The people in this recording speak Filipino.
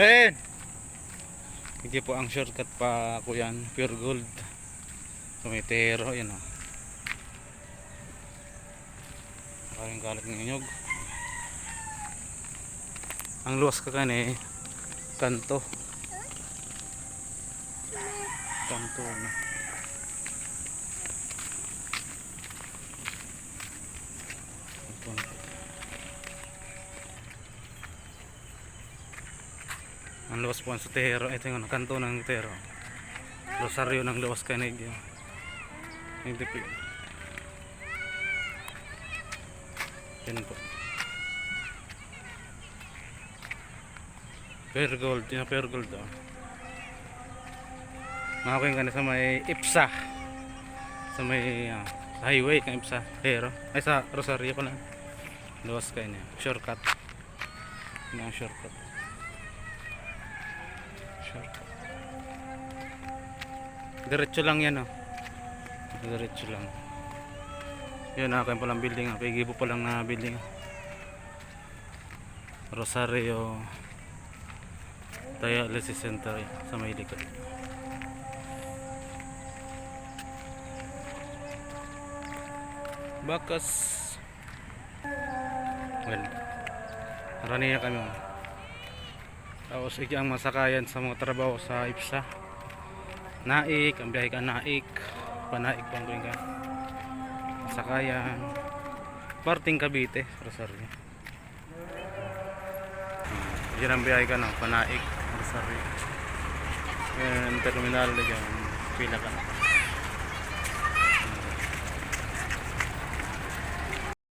Eh, hindi po ang shortcut pa kuyan, pure gold. Tumitero, yan o. Maraming kalat ng inyog. Ang luwas ka kani, kanto. Kanto na. Ang luwas po sa Tero. Ito yung kanto ng Tero. Rosario ng luwas kanig. Hindi po. Yan po. Pure gold. Yan pure gold. Makakuhin ka na sa may IPSA. Sa may sa highway ng IPSA. Tero. Ay sa Rosario pala. Luwas kayo niya. Shortcut. Yan ang shortcut. Diretso lang yan, oh. Diretso lang. Yun, akin palang building, oh. Pagibo pa lang na building. Rosario Dialysis Center sa may likod. Bakas. Well, maraniya kami, oh. Tapos ang masakayan sa mga trabaho sa IPSA. Naik, ang biyahe ka Naik, Panaik pang ka. Masakayan. Parting Cavite, Rosario. Diyan ang biyahe ka na, Panaik, Rosario. Yan, terminal na dyan, pila ka na.